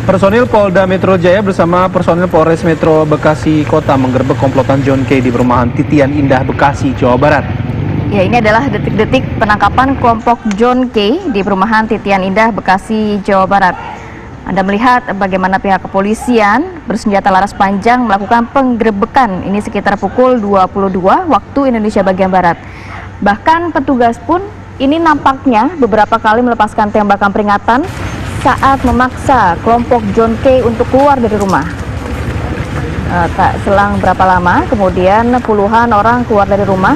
Personil Polda Metro Jaya bersama personil Polres Metro Bekasi Kota menggerebek komplotan John K di perumahan Titian Indah, Bekasi, Jawa Barat. Ya, ini adalah detik-detik penangkapan kelompok John K di perumahan Titian Indah, Bekasi, Jawa Barat. Anda melihat bagaimana pihak kepolisian bersenjata laras panjang melakukan penggerebekan ini sekitar pukul 22 waktu Indonesia bagian Barat. Bahkan petugas pun ini nampaknya beberapa kali melepaskan tembakan peringatan saat memaksa kelompok John K untuk keluar dari rumah. Tak selang berapa lama, kemudian puluhan orang keluar dari rumah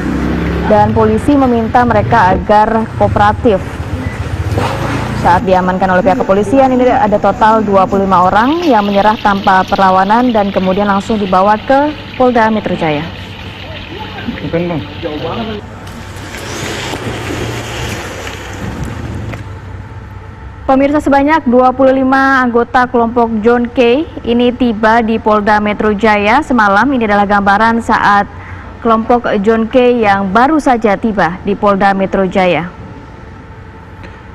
dan polisi meminta mereka agar kooperatif. Saat diamankan oleh pihak kepolisian, ini ada total 25 orang yang menyerah tanpa perlawanan dan kemudian langsung dibawa ke Polda Metro Jaya. Pemirsa, sebanyak 25 anggota kelompok John K ini tiba di Polda Metro Jaya semalam. Ini adalah gambaran saat kelompok John K yang baru saja tiba di Polda Metro Jaya.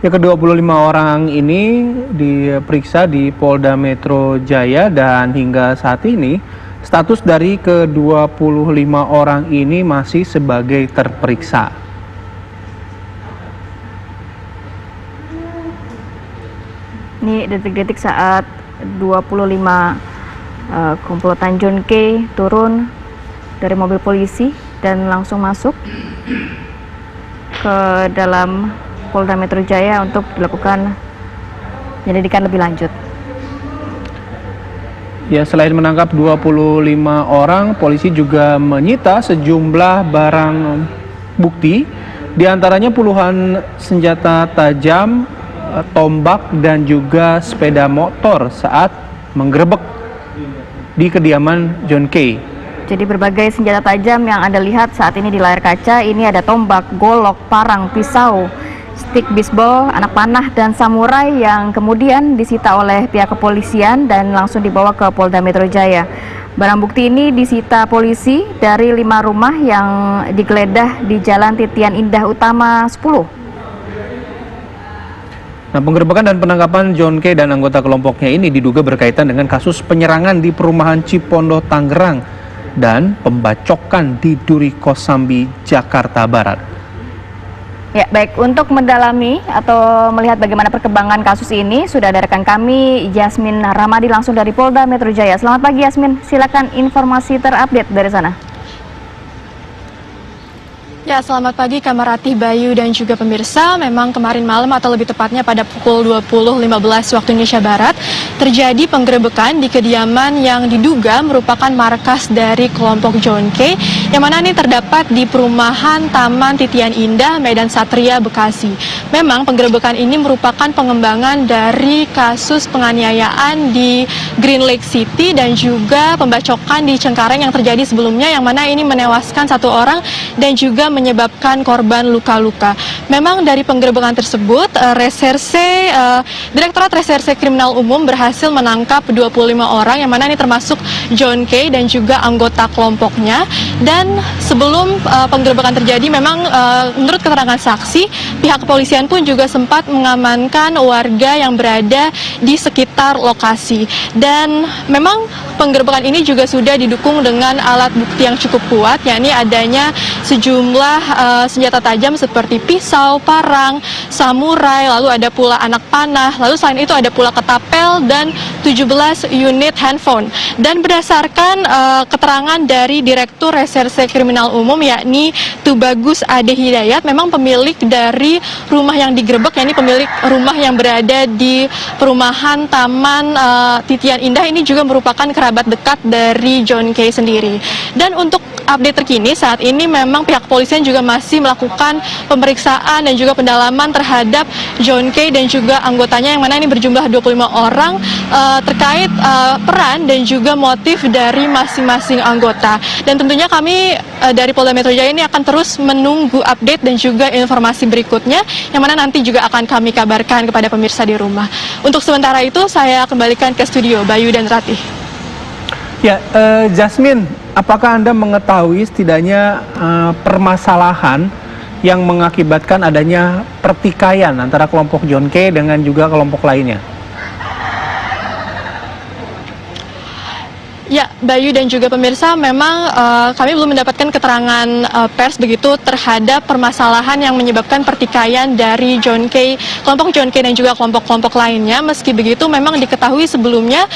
Ya, ke-25 orang ini diperiksa di Polda Metro Jaya dan hingga saat ini status dari ke-25 orang ini masih sebagai terperiksa. Ini detik-detik saat 25 komplotan John K turun dari mobil polisi dan langsung masuk ke dalam Polda Metro Jaya untuk dilakukan penyelidikan lebih lanjut. Ya, selain menangkap 25 orang, polisi juga menyita sejumlah barang bukti, diantaranya puluhan senjata tajam, tombak, dan juga sepeda motor saat menggerebek di kediaman John K. Jadi berbagai senjata tajam yang Anda lihat saat ini di layar kaca, ini ada tombak, golok, parang, pisau, stik bisbol, anak panah, dan samurai yang kemudian disita oleh pihak kepolisian dan langsung dibawa ke Polda Metro Jaya. Barang bukti ini disita polisi dari 5 rumah yang digeledah di Jalan Titian Indah Utama 10. Nah, penggerebekan dan penangkapan John K dan anggota kelompoknya ini diduga berkaitan dengan kasus penyerangan di perumahan Cipondo, Tangerang, dan pembacokan di Duri Kosambi, Jakarta Barat. Ya, baik, untuk mendalami atau melihat bagaimana perkembangan kasus ini, sudah ada rekan kami, Yasmin Ramadi, langsung dari Polda Metro Jaya. Selamat pagi, Yasmin. Silakan informasi terupdate dari sana. Ya, selamat pagi Kamarati, Bayu, dan juga pemirsa. Memang kemarin malam atau lebih tepatnya pada pukul 20.15 waktu Indonesia Barat terjadi penggerebekan di kediaman yang diduga merupakan markas dari kelompok John K, yang mana ini terdapat di perumahan Taman Titian Indah, Medan Satria, Bekasi. Memang penggerebekan ini merupakan pengembangan dari kasus penganiayaan di Green Lake City dan juga pembacokan di Cengkareng yang terjadi sebelumnya, yang mana ini menewaskan 1 orang dan juga menyebabkan korban luka-luka. Memang dari penggerebekan tersebut, Direktorat Reserse Kriminal Umum berhasil menangkap 25 orang, yang mana ini termasuk John K dan juga anggota kelompoknya. Dan sebelum penggerebekan terjadi, memang menurut keterangan saksi, pihak kepolisian pun juga sempat mengamankan warga yang berada di sekitar lokasi. Dan memang penggerebekan ini juga sudah didukung dengan alat bukti yang cukup kuat, yakni adanya sejumlah senjata tajam seperti pisau, parang, samurai, lalu ada pula anak panah, lalu selain itu ada pula ketapel dan 17 unit handphone. Dan berdasarkan keterangan dari Direktur Reserse Kriminal Umum, yakni Tubagus Ade Hidayat, memang pemilik dari rumah yang digerebek, yakni pemilik rumah yang berada di perumahan Taman Titian Indah ini juga merupakan kerabat dekat dari John K sendiri. Dan untuk update terkini saat ini, memang pihak kepolisian juga masih melakukan pemeriksaan dan juga pendalaman terhadap John K dan juga anggotanya, yang mana ini berjumlah 25 orang, terkait peran dan juga motif dari masing-masing anggota. Dan tentunya kami dari Polda Metro Jaya ini akan terus menunggu update dan juga informasi berikutnya, yang mana nanti juga akan kami kabarkan kepada pemirsa di rumah. Untuk sementara itu saya kembalikan ke studio, Bayu dan Ratih. Ya, Jasmine, apakah Anda mengetahui setidaknya permasalahan yang mengakibatkan adanya pertikaian antara kelompok John K dengan juga kelompok lainnya? Ya, Bayu dan juga pemirsa, memang kami belum mendapatkan keterangan pers begitu terhadap permasalahan yang menyebabkan pertikaian dari kelompok John K dan juga kelompok-kelompok lainnya. Meski begitu, memang diketahui sebelumnya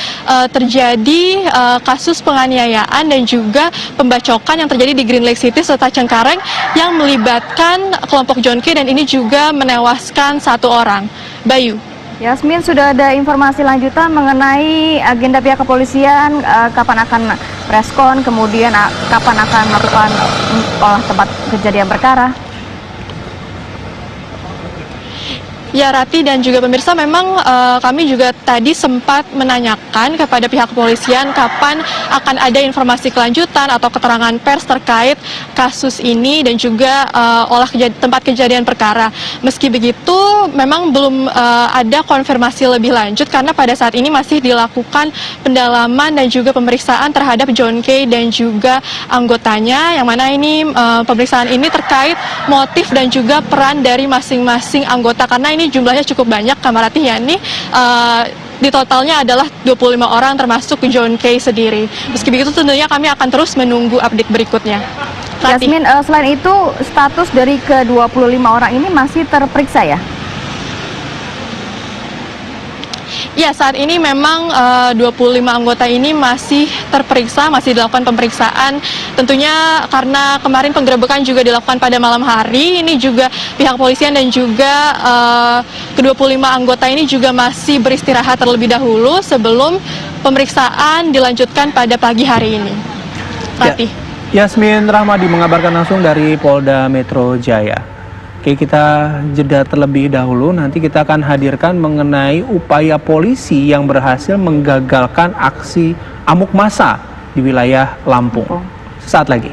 terjadi kasus penganiayaan dan juga pembacokan yang terjadi di Green Lake City serta Cengkareng yang melibatkan kelompok John K dan ini juga menewaskan 1 orang. Bayu. Yasmin, sudah ada informasi lanjutan mengenai agenda pihak kepolisian, kapan akan preskon, kemudian kapan akan melakukan olah tempat kejadian perkara? Ya, Rati dan juga pemirsa, memang kami juga tadi sempat menanyakan kepada pihak kepolisian kapan akan ada informasi kelanjutan atau keterangan pers terkait kasus ini dan juga tempat kejadian perkara. Meski begitu, memang belum ada konfirmasi lebih lanjut karena pada saat ini masih dilakukan pendalaman dan juga pemeriksaan terhadap John K dan juga anggotanya, yang mana ini pemeriksaan ini terkait motif dan juga peran dari masing-masing anggota, karena ini jumlahnya cukup banyak, Kamarati, yakni di totalnya adalah 25 orang termasuk John K sendiri. Meski begitu tentunya kami akan terus menunggu update berikutnya. Rati. Yasmin, selain itu status dari ke-25 orang ini masih terperiksa ya? Ya, saat ini memang 25 anggota ini masih terperiksa, masih dilakukan pemeriksaan. Tentunya karena kemarin penggerebekan juga dilakukan pada malam hari, ini juga pihak kepolisian dan juga ke-25 anggota ini juga masih beristirahat terlebih dahulu sebelum pemeriksaan dilanjutkan pada pagi hari ini. Rati. Yasmin Rahmadi mengabarkan langsung dari Polda Metro Jaya. Oke, kita jeda terlebih dahulu. Nanti kita akan hadirkan mengenai upaya polisi yang berhasil menggagalkan aksi amuk massa di wilayah Lampung. Sesaat lagi.